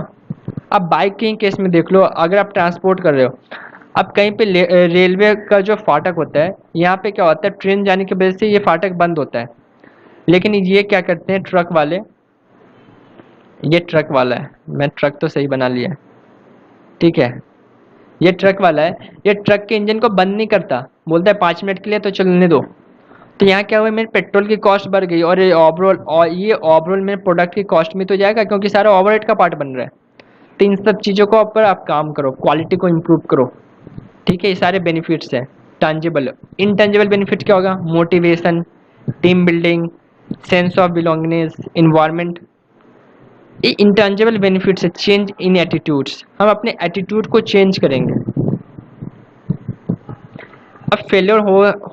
अब बाइक के ही केस में देख लो, अगर आप ट्रांसपोर्ट कर रहे हो, अब कहीं पे रेलवे का जो फाटक होता है, यहाँ पे क्या होता है, ट्रेन जाने की वजह से ये फाटक बंद होता है, लेकिन ये क्या करते हैं ट्रक वाले, ये ट्रक वाला है, मैं ट्रक तो सही बना लिया है, ठीक है, ये ट्रक वाला है, ये ट्रक के इंजन को बंद नहीं करता, बोलता है 5 मिनट के लिए तो चलने दो। तो यहाँ क्या हुआ, मेरे पेट्रोल की कॉस्ट बढ़ गई और ये ओवरऑल मेरे प्रोडक्ट की कॉस्ट में तो जाएगा, क्योंकि सारा ओवरहेड का पार्ट बन रहा है। तो इन सब चीज़ों को ऊपर आप काम करो, क्वालिटी को इम्प्रूव करो, ठीक है। ये सारे बेनिफिट्स हैं टंजिबल। इनटंजिबल बेनिफिट क्या होगा, motivation, team building, sense of belongingness, environment. ये इंटंजिबल बेनिफिट्स है। चेंज इन एटीट्यूड्स, हम अपने एटीट्यूड को चेंज करेंगे। अब फेलियर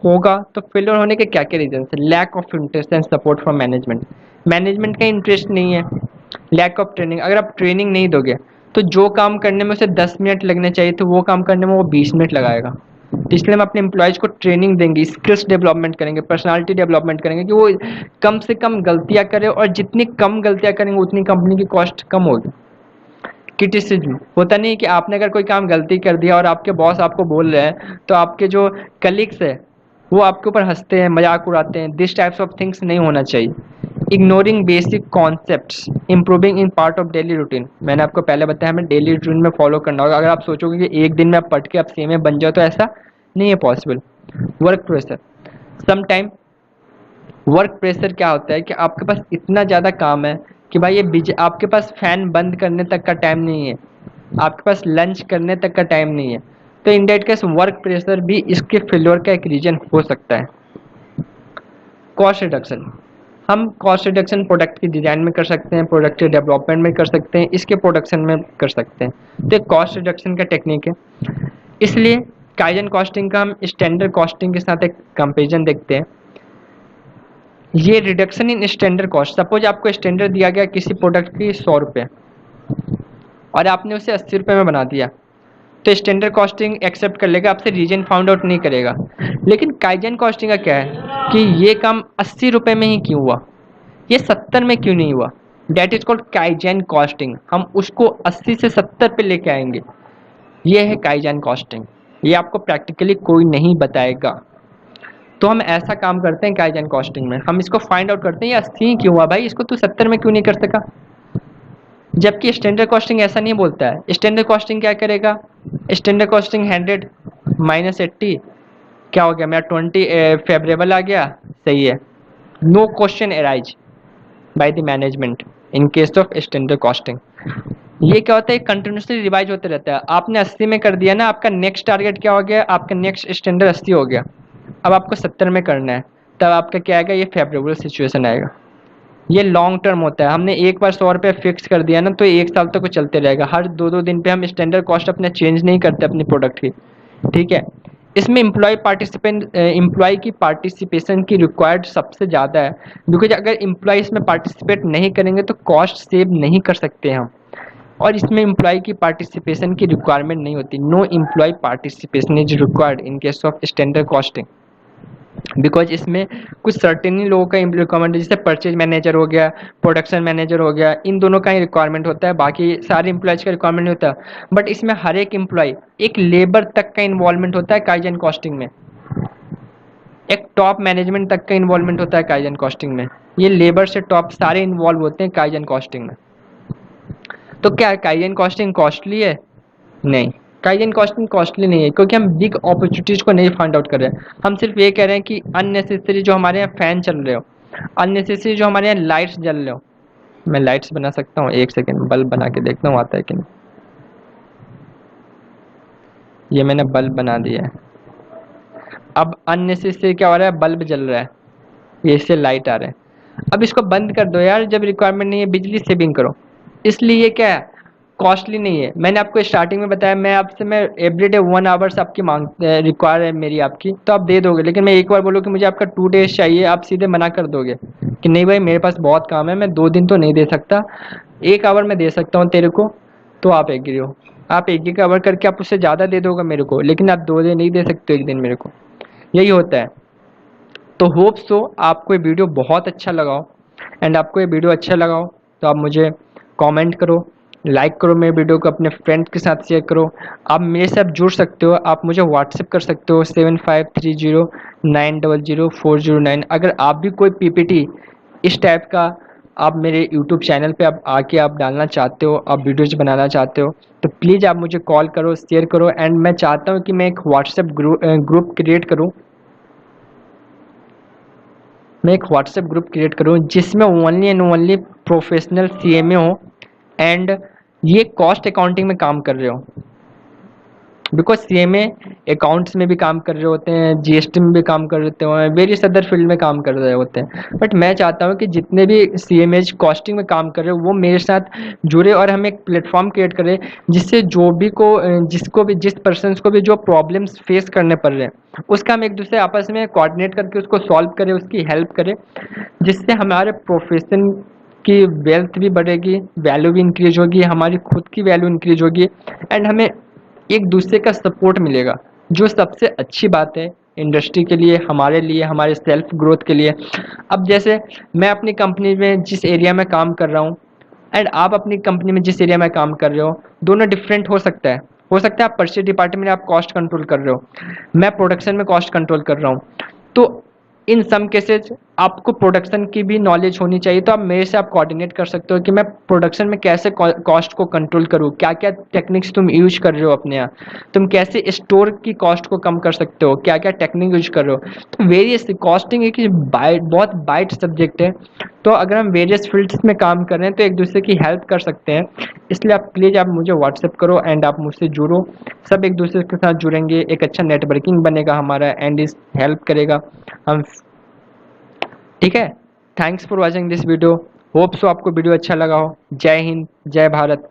होगा तो फेलियर होने के क्या क्या रीजन है, lack of interest and support from management, management का इंटरेस्ट नहीं है, लैक ऑफ ट्रेनिंग, अगर आप ट्रेनिंग नहीं दोगे तो जो काम करने में उसे 10 मिनट लगने चाहिए तो वो काम करने में वो 20 मिनट लगाएगा। तो इसलिए हम अपने एम्प्लॉयज़ को ट्रेनिंग देंगे, स्किल्स डेवलपमेंट करेंगे, पर्सनालिटी डेवलपमेंट करेंगे कि वो कम से कम गलतियां करे, और जितनी कम गलतियां करेंगे उतनी कंपनी की कॉस्ट कम होगी। क्रिटिसिज्म होता नहीं कि आपने अगर कोई काम गलती कर दिया और आपके बॉस आपको बोल रहे हैं तो आपके जो कलीग्स है वो आपके ऊपर हंसते हैं, मजाक उड़ाते हैं, दिस टाइप्स ऑफ थिंग्स नहीं होना चाहिए। Ignoring basic concepts, improving in part of daily routine, मैंने आपको पहले बताया हमें डेली रूटीन में फॉलो करना होगा। अगर आप सोचोगे कि एक दिन में आप पढ़ के आप सीएमए बन जाओ तो ऐसा नहीं है possible. Work pressure, sometime work pressure क्या होता है कि आपके पास इतना ज़्यादा काम है कि भाई ये आपके पास फैन बंद करने तक का टाइम नहीं है, आपके पास लंच करने तक का टाइम नहीं है। तो in that case work pressure भी इसके फेल्योर का एक रीजन हो सकता है। कॉस्ट रिडक्शन, हम कॉस्ट रिडक्शन प्रोडक्ट की डिज़ाइन में कर सकते हैं, प्रोडक्ट के डेवलपमेंट में कर सकते हैं, इसके प्रोडक्शन में कर सकते हैं। तो एक कॉस्ट रिडक्शन का टेक्निक है। इसलिए काइजन कॉस्टिंग का हम स्टैंडर्ड कॉस्टिंग के साथ एक कंपेरिजन देखते हैं। ये reduction in standard cost, suppose आपको स्टैंडर्ड दिया गया किसी प्रोडक्ट की 100 रुपये और आपने उसे 80 रुपये में बना दिया, तो स्टैंडर्ड कॉस्टिंग एक्सेप्ट कर लेगा, आपसे रीजन फाउंड आउट नहीं करेगा। लेकिन काइजन कॉस्टिंग का क्या है कि ये काम 80 रुपये में ही क्यों हुआ, ये 70 में क्यों नहीं हुआ, that is called kaizen costing. हम उसको 80 से 70 पे लेके आएंगे, ये है काइजन कॉस्टिंग। ये आपको प्रैक्टिकली कोई नहीं बताएगा। तो हम ऐसा काम करते हैं काइजन कॉस्टिंग में, हम इसको फाइंड आउट करते हैं ये 80 क्यों हुआ, भाई इसको तू 70 में क्यों नहीं कर सका। जबकि स्टैंडर्ड कॉस्टिंग ऐसा नहीं बोलता है। स्टैंडर्ड कॉस्टिंग क्या करेगा, स्टैंडर्ड कॉस्टिंग 100 माइनस 80 क्या हो गया, मेरा 20 फेवरेबल आ गया, सही है। No question arise by the management in case of standard costing. ये क्या होता है, कंटिन्यूसली रिवाइज होते रहता है। आपने 80 में कर दिया ना, आपका नेक्स्ट टारगेट क्या हो गया, आपका नेक्स्ट स्टैंडर्ड 80 हो गया, अब आपको 70 में करना है, तब आपका क्या आएगा, ये फेवरेबल सिचुएशन आएगा। ये लॉन्ग टर्म होता है। हमने एक बार 100 रुपये फिक्स कर दिया ना तो 1 साल तक वो चलते रहेगा। हर 2-2 दिन पे हम स्टैंडर्ड कॉस्ट अपने चेंज नहीं करते अपनी प्रोडक्ट की, ठीक है। इसमें एम्प्लॉय की पार्टिसिपेशन की रिक्वायर्ड सबसे ज़्यादा है, बिकॉज अगर एम्प्लॉय इसमें पार्टिसिपेट नहीं करेंगे तो कॉस्ट सेव नहीं कर सकते हम, और इसमें एम्प्लॉय की पार्टिसिपेशन की रिक्वायरमेंट नहीं होती। No employee participation is required in case of standard costing, because इसमें कुछ सर्टेन ही लोगों का रिक्वायरमेंट है, जैसे परचेज मैनेजर हो गया, प्रोडक्शन मैनेजर हो गया, इन दोनों का ही रिक्वायरमेंट होता है, बाकी सारे एम्प्लॉयज़ का रिक्वायरमेंट नहीं होता। बट इसमें हर एक एम्प्लॉय, एक लेबर तक का इन्वॉल्वमेंट होता है काइजन कॉस्टिंग में, एक टॉप मैनेजमेंट तक का इन्वॉल्वमेंट होता है काइजन कॉस्टिंग में। ये लेबर से टॉप सारे इन्वॉल्व होते हैं काइजन कॉस्टिंग में। तो क्या काइजन कॉस्टिंग कॉस्टली है, नहीं, काइजन कॉस्टिंग कॉस्टली नहीं है, क्योंकि हम बिग अपॉर्चुनिटीज़ को नहीं फाइंड आउट कर रहे हैं। हम सिर्फ ये कह रहे हैं कि अननेसेसरी जो हमारे यहाँ फैन चल रहे हो, अननेसेसरी जो हमारे यहाँ लाइट्स जल रहे हो, मैं लाइट्स बना सकता हूँ, एक सेकेंड बल्ब बना के देखता हूँ आता है कि नहीं। ये मैंने बल्ब बना दिया है। अब अननेसेसरी क्या हो रहा है, बल्ब जल रहा है, ये इससे लाइट आ रहा है। अब इसको बंद कर दो यार, जब रिक्वायरमेंट नहीं है, बिजली सेविंग करो। इसलिए ये क्या है, कॉस्टली नहीं है। मैंने आपको स्टार्टिंग में बताया, मैं एवरीडे 1 आवर्स आपकी रिक्वायर है मेरी आपकी, तो आप दे दोगे। लेकिन मैं एक बार बोलूँ कि मुझे आपका 2 डेज चाहिए, आप सीधे मना कर दोगे कि नहीं भाई मेरे पास बहुत काम है, मैं 2 दिन तो नहीं दे सकता, 1 आवर में दे सकता हूँ तेरे को, तो आप एग्री हो। आप एक ही कवर करके आप उससे ज़्यादा दे दोगे मेरे को, लेकिन आप 2 दिन नहीं दे सकते एक दिन मेरे को, यही होता है। तो होप सो आपको ये वीडियो बहुत अच्छा लगा हो, एंड आपको ये वीडियो अच्छा लगा हो तो आप मुझे कमेंट करो, लाइक करो, मेरे वीडियो को अपने फ्रेंड्स के साथ शेयर करो। आप मेरे साथ जुड़ सकते हो, आप मुझे व्हाट्सएप कर सकते हो 7530900409। अगर आप भी कोई पीपीटी इस टाइप का आप मेरे यूट्यूब चैनल पे आप आके आप डालना चाहते हो, आप वीडियोज़ बनाना चाहते हो, तो प्लीज़ आप मुझे कॉल करो, शेयर करो। एंड मैं चाहता हूँ कि मैं एक व्हाट्सएप ग्रुप क्रिएट करूँ, मैं एक व्हाट्सएप ग्रुप क्रिएट करूँ जिसमें only and only professional CMA हो, एंड ये कॉस्ट अकाउंटिंग में काम कर रहे हो। बिकॉज सीएमए अकाउंट्स में भी काम कर रहे होते हैं, जीएसटी में भी काम कर रहे होते हैं, वेरियस अदर फील्ड में काम कर रहे होते हैं। बट मैं चाहता हूँ कि जितने भी सीएमए कॉस्टिंग में काम कर रहे हो वो मेरे साथ जुड़े, और हम एक प्लेटफॉर्म क्रिएट करें जिससे जो भी को जिसको भी जिस पर्सन को भी जो प्रॉब्लम्स फेस करने पड़ रहे हैं उसका हम एक दूसरे आपस में कोऑर्डिनेट करके उसको सॉल्व करें, उसकी हेल्प करें, जिससे हमारे प्रोफेशन की वेल्थ भी बढ़ेगी, वैल्यू भी इंक्रीज होगी, हमारी खुद की वैल्यू इंक्रीज होगी, एंड हमें एक दूसरे का सपोर्ट मिलेगा, जो सबसे अच्छी बात है इंडस्ट्री के लिए, हमारे लिए, हमारे सेल्फ ग्रोथ के लिए। अब जैसे मैं अपनी कंपनी में जिस एरिया में काम कर रहा हूँ, एंड आप अपनी कंपनी में जिस एरिया में काम कर रहे हो, दोनों डिफरेंट हो सकता है। हो सकता है आप परचेज डिपार्टमेंट में आप कॉस्ट कंट्रोल कर रहे हो, मैं प्रोडक्शन में कॉस्ट कंट्रोल कर रहा हूँ। तो इन सम केसेज आपको प्रोडक्शन की भी नॉलेज होनी चाहिए, तो आप मेरे से आप कोऑर्डिनेट कर सकते हो कि मैं प्रोडक्शन में कैसे कॉस्ट को कंट्रोल करूँ, क्या क्या टेक्निक्स तुम यूज कर रहे हो अपने यहाँ, तुम कैसे स्टोर की कॉस्ट को कम कर सकते हो, क्या क्या टेक्निक यूज कर रहे हो। तो वेरियस कॉस्टिंग एक बहुत बाइट सब्जेक्ट है, तो अगर हम वेरियस फील्ड्स में काम कर रहे हैं तो एक दूसरे की हेल्प कर सकते हैं। इसलिए आप प्लीज़ आप मुझे व्हाट्सएप करो एंड आप मुझसे जुड़ो, सब एक दूसरे के साथ जुड़ेंगे, एक अच्छा नेटवर्किंग बनेगा हमारा, एंड इस हेल्प करेगा हम। ठीक है, thanks for watching this video, hope so आपको वीडियो अच्छा लगा हो। जय हिंद, जय भारत।